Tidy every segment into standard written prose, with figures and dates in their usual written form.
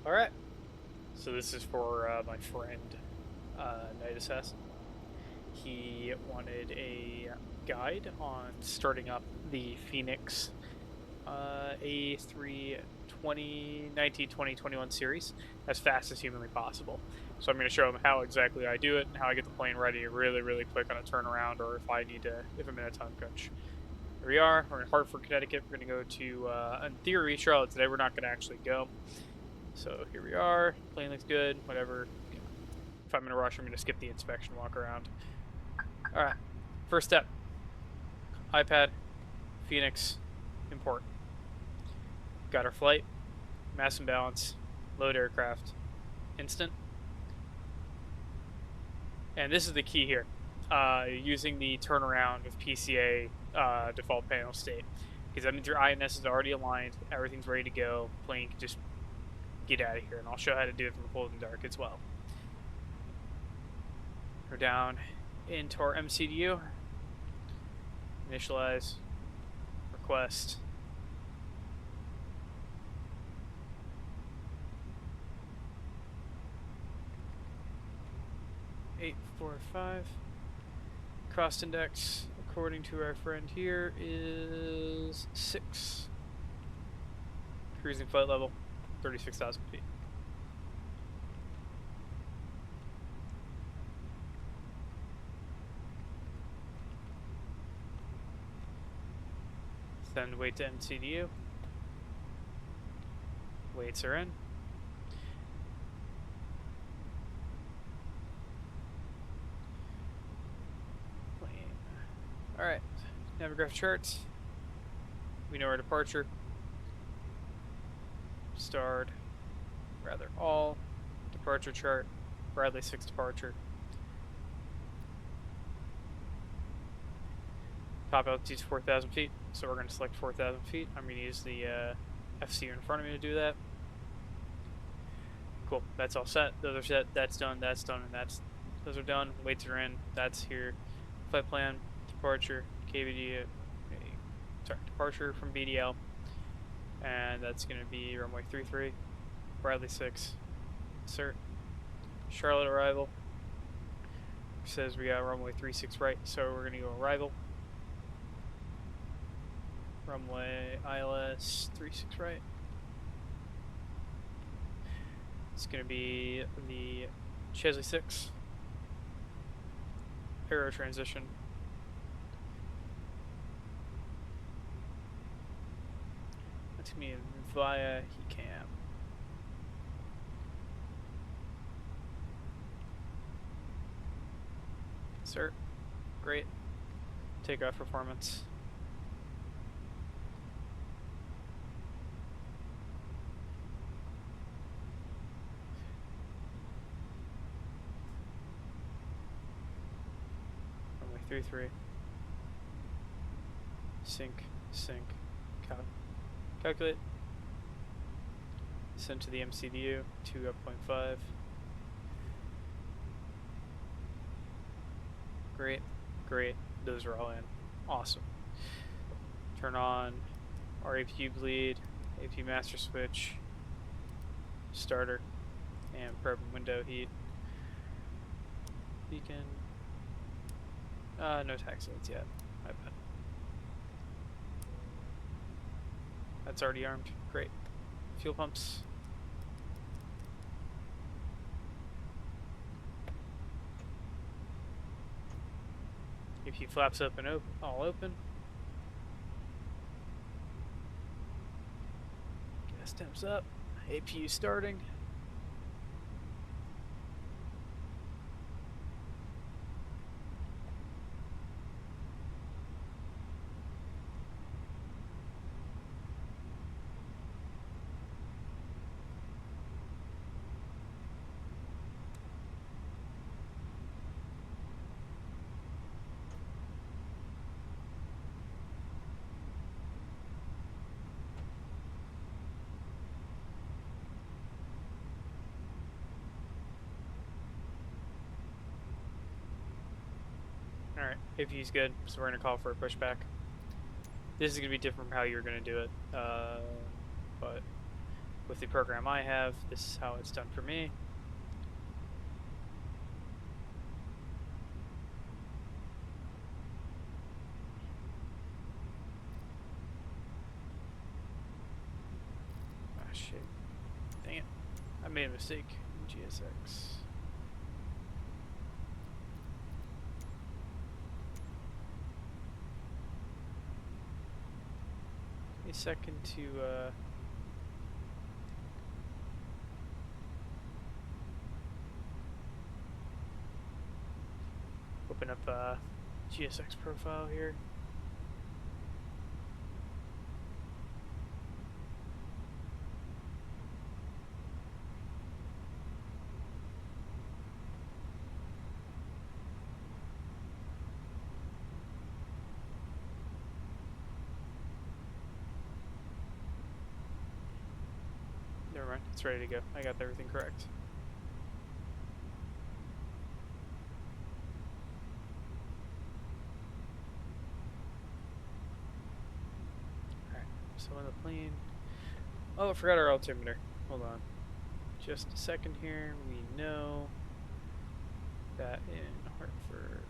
Alright, so this is for my friend, Nite. He wanted a guide on starting up the Fenix A3 2021 series as fast as humanly possible. So I'm going to show him how exactly I do it and how I get the plane ready really quick on a turnaround, or if I'm in a time crunch. Here we are. We're in Hartford, Connecticut. We're going to go to, in theory, Charlotte today. We're not going to actually go. So here we are. Plane looks good. Whatever. If I'm in a rush, I'm going to skip the inspection walk around. All right. First step. iPad, Phoenix, import. Got our flight, mass and balance, load aircraft, instant. And this is the key here. Using the turnaround of PCA default panel state. Because that means your INS is already aligned, everything's ready to go, plane can just get out of here. And I'll show how to do it from cold and dark as well. Go down into our MCDU, initialize, request. Eight, 4, 5. Cost index, according to our friend here, is 6. Cruising flight level, 36,000 feet. Send weight to MCDU. Weights are in. Alright, Navigraph charts. We know our departure. Starred, rather all. Departure chart, Bradley 6 departure. Top altitude is 4,000 feet, so we're going to select 4,000 feet. I'm going to use the FCU in front of me to do that. Cool, that's all set. Those are set, that's done, and those are done. Weights are in, that's here. Flight plan, departure, departure from BDL, and that's going to be runway 33, Bradley 6, insert. Charlotte arrival, says we got runway 36 right, so we're going to go arrival. Runway ILS 36 right. It's going to be the Chesley 6, aero transition. That's going to be via HECAM. Insert. Great. Takeoff performance. Runway 33. Sync. Calculate. Send to the MCDU, 2.5. Great. Those are all in. Awesome. Turn on our APU bleed, APU master switch, starter, and probe window heat. Beacon. No taxi lights yet. My bad. That's already armed. Great. Fuel pumps. APU flaps up and all open. Gas temps up. APU starting. Alright, APU's good, so we're going to call for a pushback. This is going to be different from how you're going to do it, but with the program I have, this is how it's done for me. Ah, shit. Dang it. I made a mistake in GSX. Give me a second to, open up a GSX profile here. Never mind, it's ready to go. I got everything correct. Alright, so on the plane. Oh, I forgot our altimeter. Hold on. Just a second here. We know that in Hartford.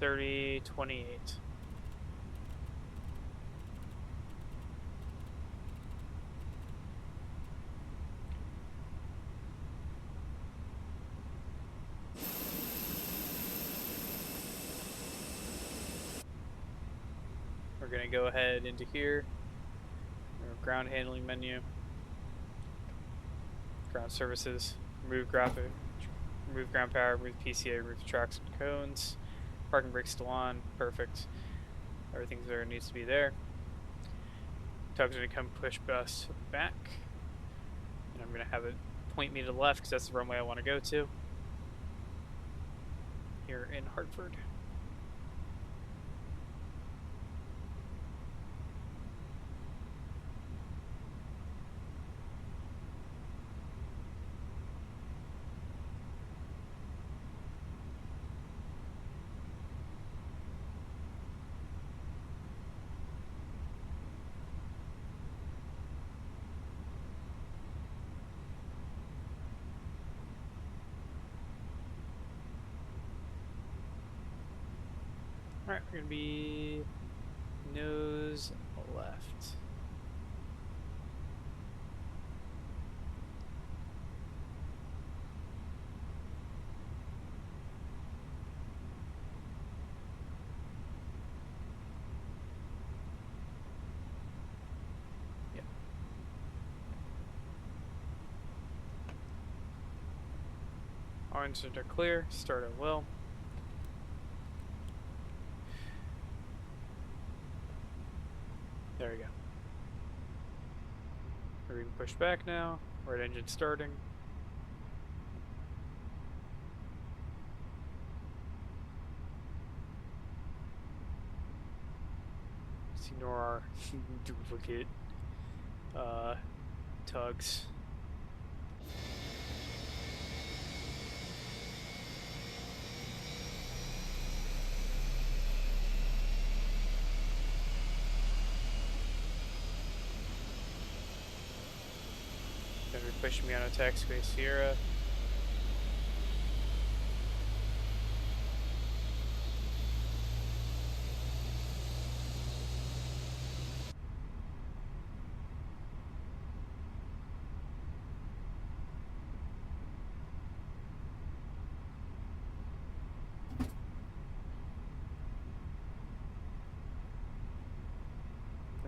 $30.28. We're gonna go ahead into here. Our ground handling menu. Ground services. Remove graphic. Remove ground power. Remove PCA. Remove the tracks and cones. Parking brake's still on. Perfect. Everything's there. Needs to be there. Tug's gonna come push bus back, and I'm gonna have it point me to the left because that's the runway I want to go to. Here in Hartford. Alright, we're gonna be nose left. Yeah. Our engines are clear, start at will. There we go. We can push back now. We're at engine starting. Let's ignore our duplicate tugs. Gonna be pushing me on a taxiway Sierra.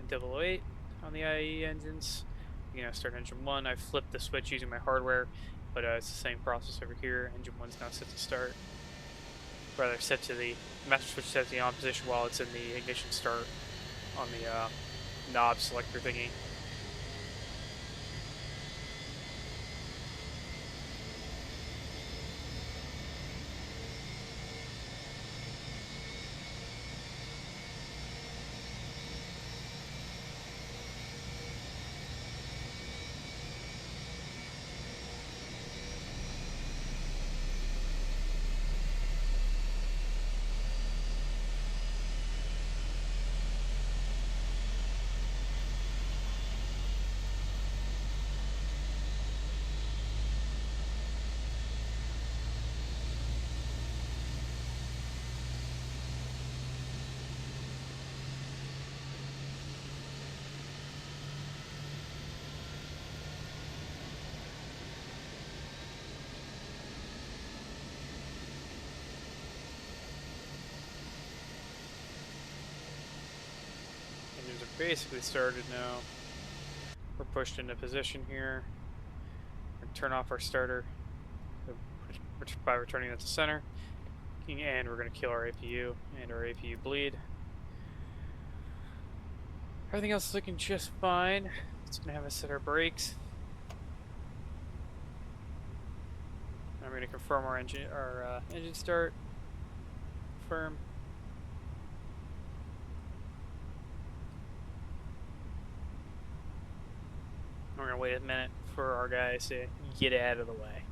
Double 8 on the IE engines. You know, start engine 1. I flipped the switch using my hardware, but it's the same process over here. Engine 1's now set to start. Rather, set to the master switch set to the on position while it's in the ignition start on the knob selector thingy. engines are basically started now. We're pushed into position here. We're gonna turn off our starter by returning that to center. And we're going to kill our APU and our APU bleed. Everything else is looking just fine. It's going to have us set our brakes. I'm going to confirm our engine start. Confirm. We're going to wait a minute for our guys to get out of the way.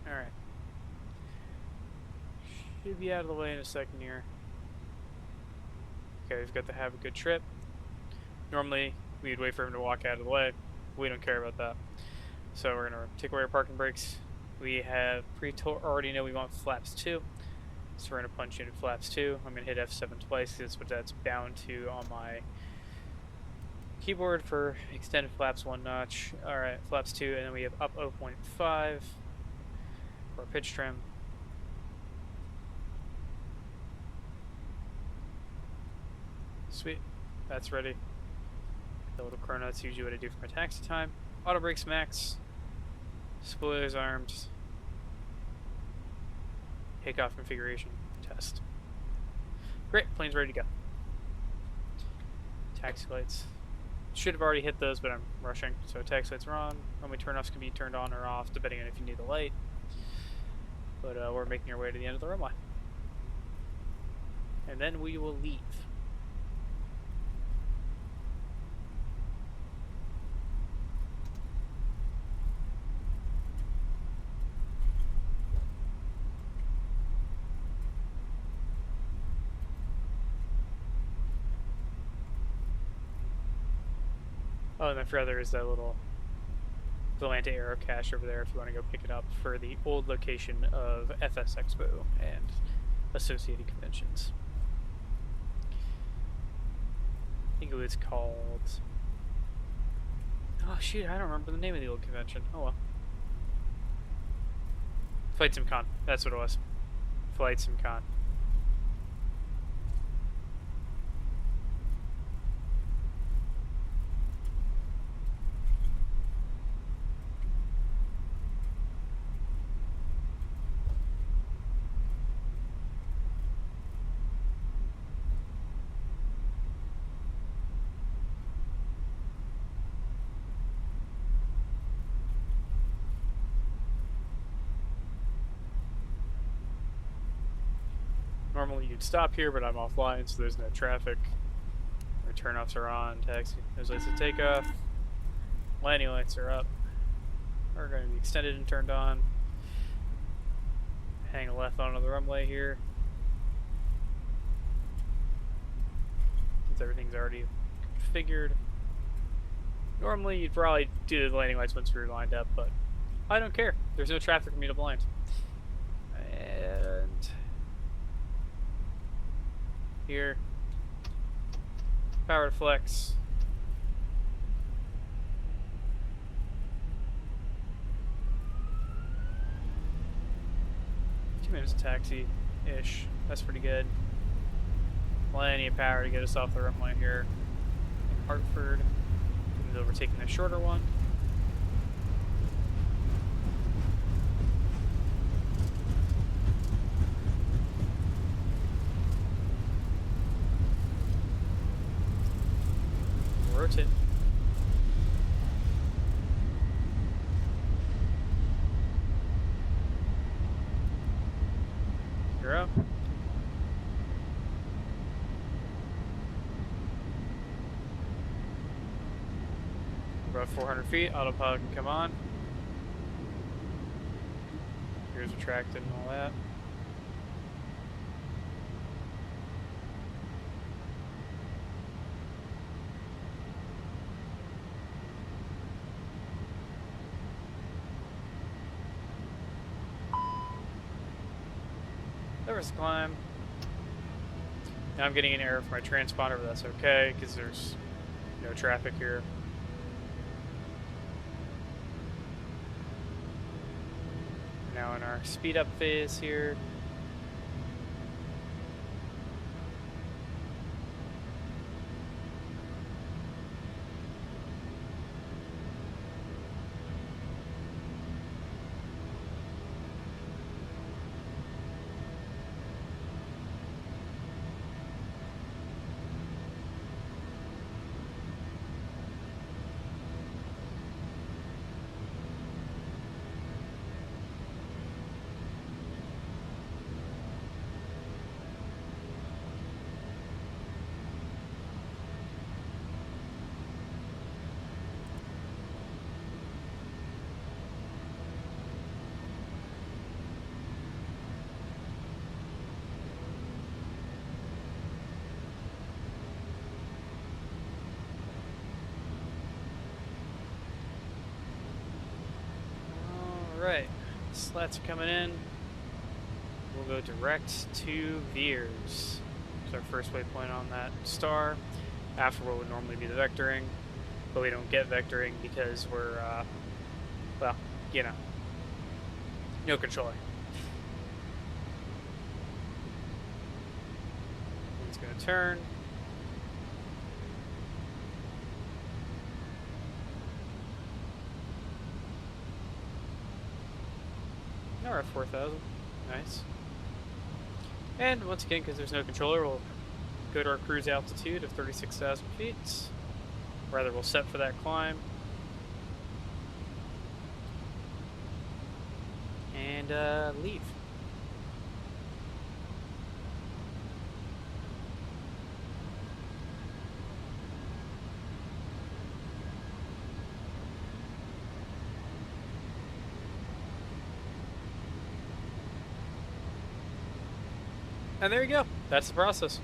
Alright. Should be out of the way in a second here. Okay, we've got to have a good trip. Normally, we'd wait for him to walk out of the way. We don't care about that. So we're going to take away our parking brakes. We have already know we want flaps 2. So we're going to punch into flaps 2. I'm going to hit F7 twice. That's what that's bound to on my keyboard for extended flaps 1 notch. Alright, flaps 2, and then we have up 0.5 for our pitch trim. Sweet, that's ready. The little chrono, that's usually what I do for my taxi time. Auto brakes max. Spoilers armed. Takeoff configuration test. Great, plane's ready to go. Taxi lights. Should have already hit those, but I'm rushing. So taxi lights are on. Runway turnoffs can be turned on or off, depending on if you need the light. But we're making our way to the end of the runway. And then we will leave. Oh, and then for there is that little Volante Aero cache over there if you want to go pick it up for the old location of FS Expo and associated conventions. I think it was called... Oh shoot, I don't remember the name of the old convention. Oh well. Flight Sim Con. That's what it was. Flight Sim Con. Normally you'd stop here, but I'm offline, so there's no traffic. Our turnoffs are on, taxi. There's lights to take off. Landing lights are up. Are going to be extended and turned on. Hang a left onto the runway here. Since everything's already configured. Normally you'd probably do the landing lights once we were lined up, but I don't care. There's no traffic for me to blind. And here, power to flex. 2 minutes of taxi-ish. That's pretty good. Plenty of power to get us off the runway here. Hartford. We're taking the shorter one. Rotate. You're up. About 400 feet, autopilot can come on. Gears retracted and all that. There was the climb. Now I'm getting an error for my transponder, but that's okay because there's no traffic here. We're now in our speed up phase here. Alright, slats are coming in. We'll go direct to Veers. It's our first waypoint on that star. After what would normally be the vectoring, but we don't get vectoring because we're, well, you know, no controller. It's going to turn. Now we're at 4,000. Nice. And once again, because there's no controller, we'll go to our cruise altitude of 36,000 feet. Rather, we'll set for that climb. And leave. And there you go. That's the process.